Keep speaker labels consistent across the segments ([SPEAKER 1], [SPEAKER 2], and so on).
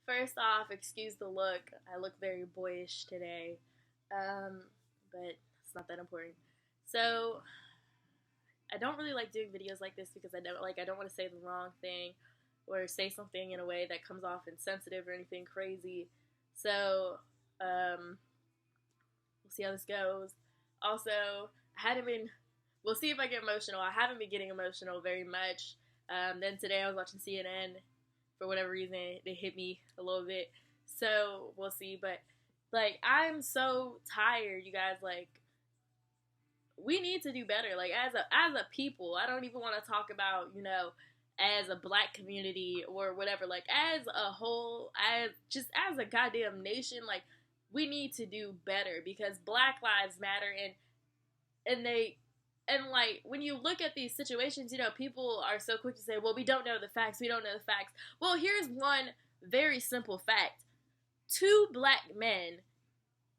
[SPEAKER 1] First off, excuse the look. I look very boyish today, but it's not that important. So I don't really like doing videos like this because I don't want to say the wrong thing or say something in a way that comes off insensitive or anything crazy. So we'll see how this goes. Also, I hadn't been. We'll see if I get emotional. I haven't been getting emotional very much. Then today I was watching CNN. For whatever reason, they hit me a little bit. So we'll see. But I'm so tired, you guys. We need to do better. As a people, I don't even want to talk about as a black community or whatever. As a whole, as a goddamn nation, we need to do better because Black Lives Matter and when you look at these situations, people are so quick to say, well, we don't know the facts. We don't know the facts. Well, here's one very simple fact. 2 black men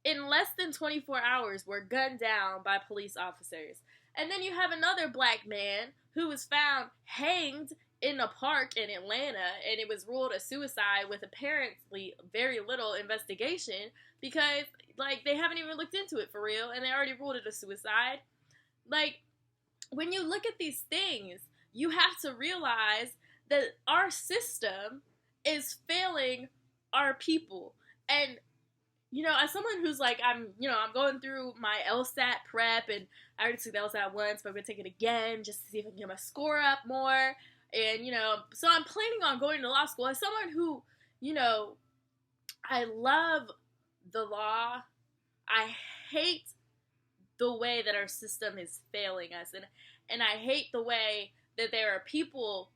[SPEAKER 1] in less than 24 hours were gunned down by police officers. And then you have another black man who was found hanged in a park in Atlanta, and it was ruled a suicide with apparently very little investigation because, they haven't even looked into it for real, and they already ruled it a suicide. When you look at these things, you have to realize that our system is failing our people. And, as someone who's I'm going through my LSAT prep, and I already took the LSAT once, but I'm going to take it again just to see if I can get my score up more. And, so I'm planning on going to law school. As someone who, I love the law, I hate the way that our system is failing us, and I hate the way that there are people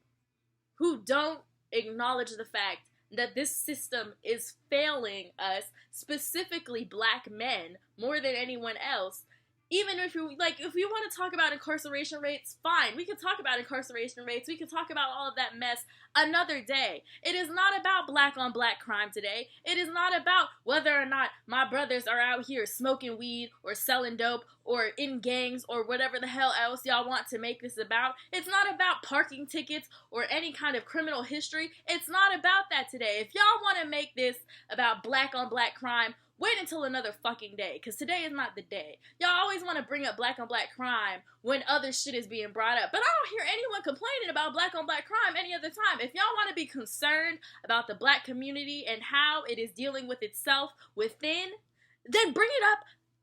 [SPEAKER 1] who don't acknowledge the fact that this system is failing us, specifically black men, more than anyone else. Even if you want to talk about incarceration rates, fine. We can talk about incarceration rates. We can talk about all of that mess another day. It is not about black on black crime today. It is not about whether or not my brothers are out here smoking weed or selling dope or in gangs or whatever the hell else y'all want to make this about. It's not about parking tickets or any kind of criminal history. It's not about that today. If y'all want to make this about black on black crime, wait until another fucking day, because today is not the day. Y'all always want to bring up black on black crime when other shit is being brought up. But I don't hear anyone complaining about black on black crime any other time. If y'all want to be concerned about the black community and how it is dealing with itself within, then bring it up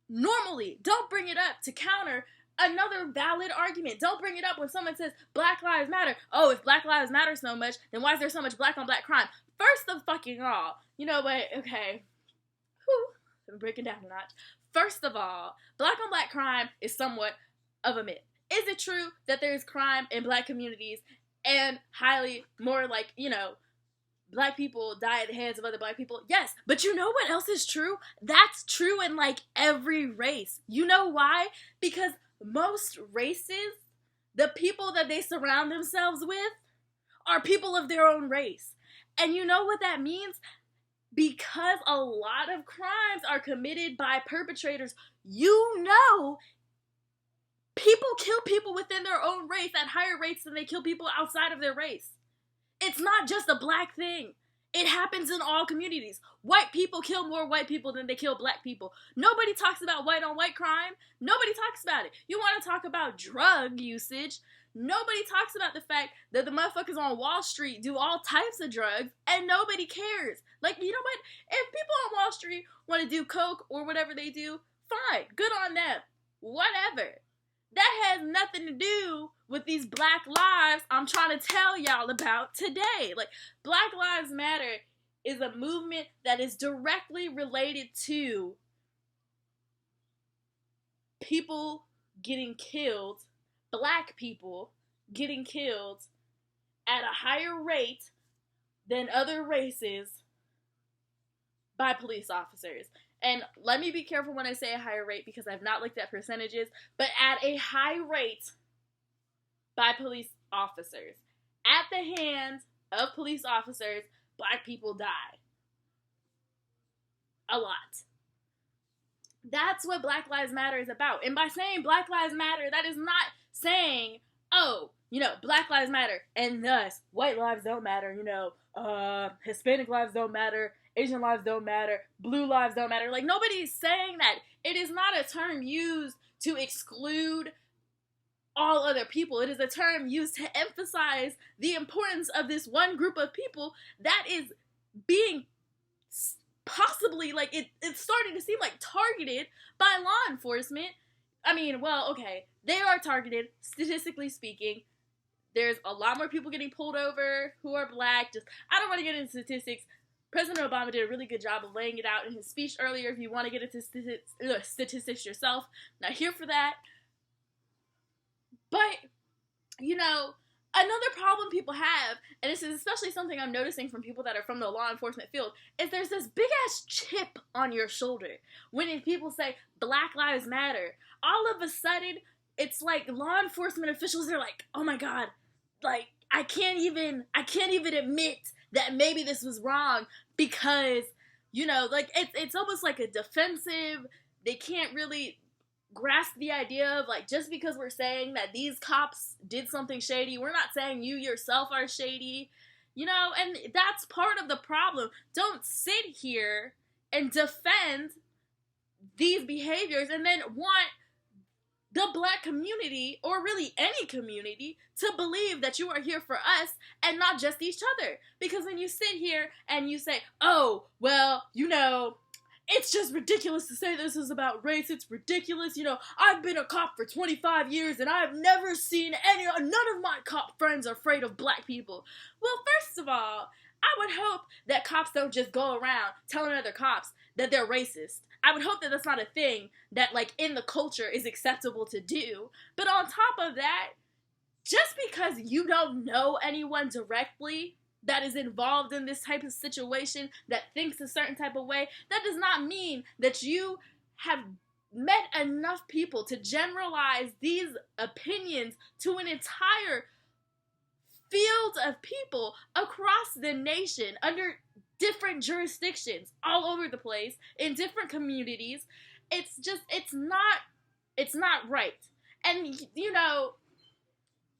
[SPEAKER 1] normally. Don't bring it up to counter another valid argument. Don't bring it up when someone says Black Lives Matter. Oh, if Black Lives Matter so much, then why is there so much black on black crime? First of fucking all, you know what, okay. I'm breaking down a notch. First of all, black on black crime is somewhat of a myth. Is it true that there's crime in black communities and highly more black people die at the hands of other black people? Yes, but you know what else is true? That's true in every race. You know why? Because most races, the people that they surround themselves with are people of their own race. And you know what that means? Because a lot of crimes are committed by perpetrators, people kill people within their own race at higher rates than they kill people outside of their race. It's not just a black thing. It happens in all communities. White people kill more white people than they kill black people. Nobody talks about white on white crime. Nobody talks about it. You want to talk about drug usage? Nobody talks about the fact that the motherfuckers on Wall Street do all types of drugs and nobody cares. You know what? If people on Wall Street want to do coke or whatever they do, fine. Good on them. Whatever. That has nothing to do with these black lives I'm trying to tell y'all about today. Black Lives Matter is a movement that is directly related to people getting killed, black people getting killed at a higher rate than other races by police officers. And let me be careful when I say a higher rate because I've not looked at percentages, but at a high rate by police officers. At the hands of police officers, black people die. A lot. That's what Black Lives Matter is about. And by saying Black Lives Matter, that is not saying, oh, Black lives matter, and thus white lives don't matter. Hispanic lives don't matter, Asian lives don't matter, blue lives don't matter. Like, nobody's saying that. It is not a term used to exclude all other people. It is a term used to emphasize the importance of this one group of people that is being possibly, like, it's starting to seem like targeted by law enforcement. I mean, well, okay, they are targeted, statistically speaking. There's a lot more people getting pulled over who are black. I don't want to get into statistics. President Obama did a really good job of laying it out in his speech earlier. If you want to get into statistics yourself, not here for that. But, another problem people have, and this is especially something I'm noticing from people that are from the law enforcement field, is there's this big-ass chip on your shoulder when people say Black Lives Matter. All of a sudden, it's like law enforcement officials are like, oh my god, like, I can't even admit that maybe this was wrong because, it's almost like a defensive, they can't really grasp the idea of, like, just because we're saying that these cops did something shady, we're not saying you yourself are shady, and that's part of the problem. Don't sit here and defend these behaviors and then want the black community, or really any community, to believe that you are here for us and not just each other. Because when you sit here and you say, oh, well, it's just ridiculous to say this is about race, it's ridiculous, I've been a cop for 25 years and I've never seen none of my cop friends are afraid of black people. Well, first of all, I would hope that cops don't just go around telling other cops that they're racist. I would hope that that's not a thing that, like, in the culture is acceptable to do. But on top of that, just because you don't know anyone directly that is involved in this type of situation, that thinks a certain type of way, that does not mean that you have met enough people to generalize these opinions to an entire field of people across the nation under different jurisdictions all over the place in different communities. It's not right. And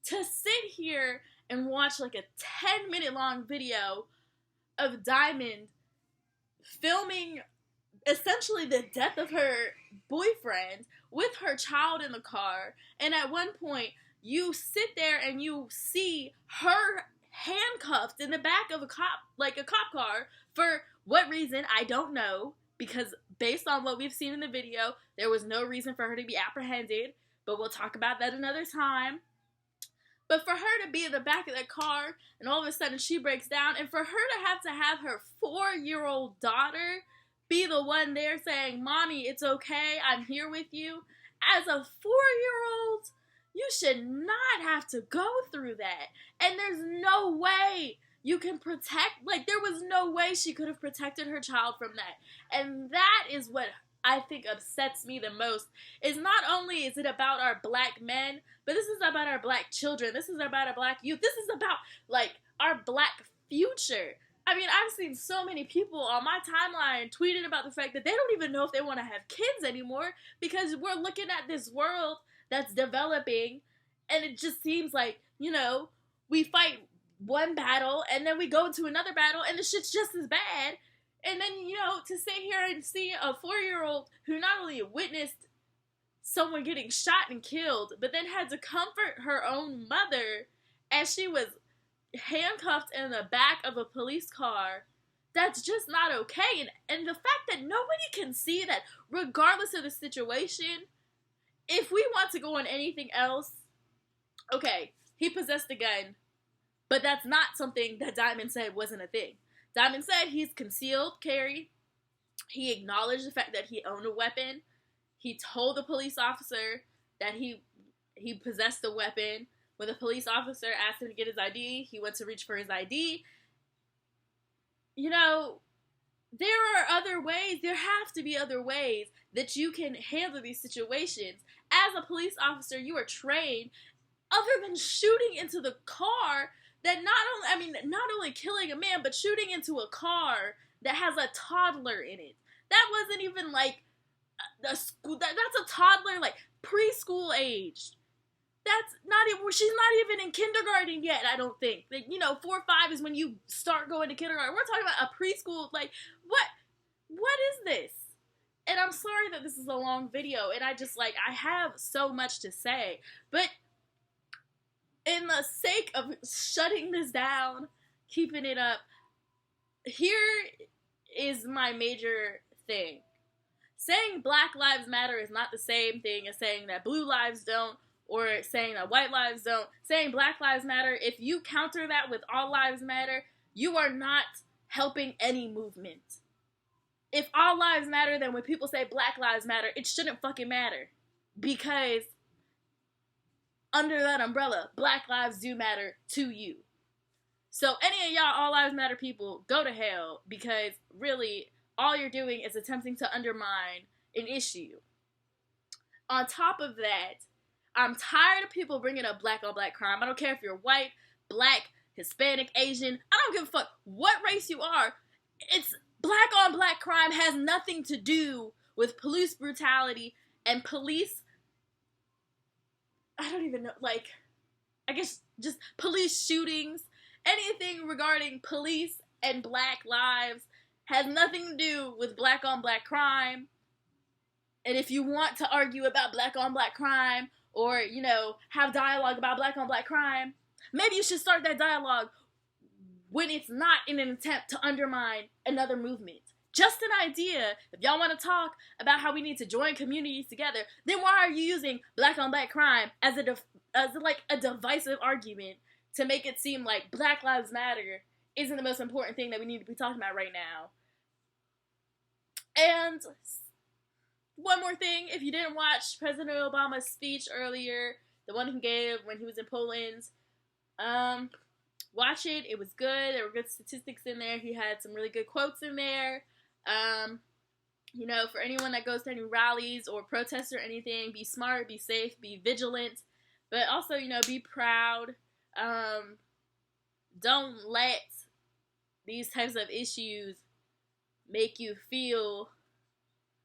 [SPEAKER 1] to sit here and watch like a 10-minute long video of Diamond filming essentially the death of her boyfriend with her child in the car, and at one point you sit there and you see her handcuffed in the back of a cop car. For what reason, I don't know, because based on what we've seen in the video, there was no reason for her to be apprehended, but we'll talk about that another time. But for her to be in the back of that car and all of a sudden she breaks down, and for her to have her 4-year-old daughter be the one there saying, "Mommy, it's okay, I'm here with you," as a 4-year-old, you should not have to go through that. And there's no way you can there was no way she could have protected her child from that. And that is what I think upsets me the most, is not only is it about our black men, but this is about our black children. This is about our black youth. This is about, like, our black future. I mean, I've seen so many people on my timeline tweeting about the fact that they don't even know if they want to have kids anymore, because we're looking at this world that's developing, and it just seems like, we fight one battle, and then we go into another battle, and the shit's just as bad. And then, to sit here and see a 4-year-old who not only witnessed someone getting shot and killed, but then had to comfort her own mother as she was handcuffed in the back of a police car, that's just not okay. And the fact that nobody can see that, regardless of the situation, if we want to go on anything else, okay, he possessed a gun, but that's not something that Diamond said wasn't a thing. Diamond said he's concealed carry. He acknowledged the fact that he owned a weapon. He told the police officer that he possessed a weapon. When the police officer asked him to get his ID, he went to reach for his ID. There are other ways. There have to be other ways that you can handle these situations. As a police officer, you are trained, other than shooting into the car, that not only killing a man, but shooting into a car that has a toddler in it. That wasn't even like a school. That's a toddler, like preschool age. That's not even, she's not even in kindergarten yet, I don't think. Like, 4 or 5 is when you start going to kindergarten. We're talking about a preschool. Like, what is this? And I'm sorry that this is a long video, and I have so much to say. But in the sake of shutting this down, keeping it up, here is my major thing. Saying Black Lives Matter is not the same thing as saying that blue lives don't, or saying that white lives don't. Saying Black Lives Matter, if you counter that with all lives matter, you are not helping any movement. If all lives matter, then when people say Black Lives Matter, it shouldn't fucking matter. Because under that umbrella, Black lives do matter to you. So any of y'all all lives matter people, go to hell, because really all you're doing is attempting to undermine an issue. On top of that, I'm tired of people bringing up black on black crime. I don't care if you're white, black, Hispanic, Asian. I don't give a fuck what race you are. It's black on black crime has nothing to do with police brutality and police, I don't even know, I guess just police shootings. Anything regarding police and black lives has nothing to do with black on black crime. And if you want to argue about black on black crime, or, have dialogue about black on black crime, maybe you should start that dialogue when it's not in an attempt to undermine another movement. Just an idea. If y'all want to talk about how we need to join communities together, then why are you using black on black crime as a divisive argument to make it seem like Black Lives Matter isn't the most important thing that we need to be talking about right now? And one more thing, if you didn't watch President Obama's speech earlier, the one he gave when he was in Poland, watch it. It was good. There were good statistics in there. He had some really good quotes in there. For anyone that goes to any rallies or protests or anything, be smart, be safe, be vigilant, but also, be proud. Don't let these types of issues make you feel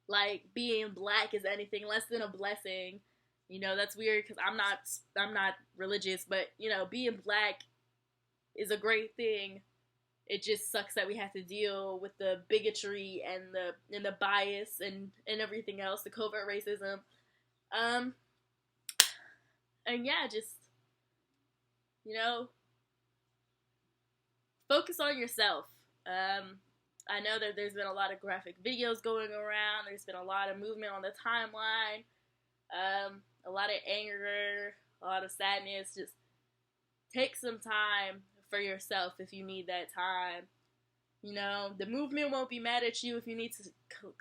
[SPEAKER 1] like being black is anything less than a blessing. That's weird because I'm not religious, but being black is a great thing. It just sucks that we have to deal with the bigotry and the bias and everything else, the covert racism. And yeah, just focus on yourself. I know that there's been a lot of graphic videos going around. There's been a lot of movement on the timeline. A lot of anger, a lot of sadness. Just take some time for yourself if you need that time. The movement won't be mad at you if you need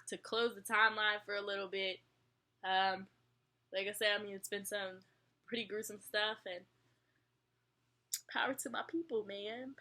[SPEAKER 1] to close the timeline for a little bit. Like I said, it's been some pretty gruesome stuff, and power to my people, man.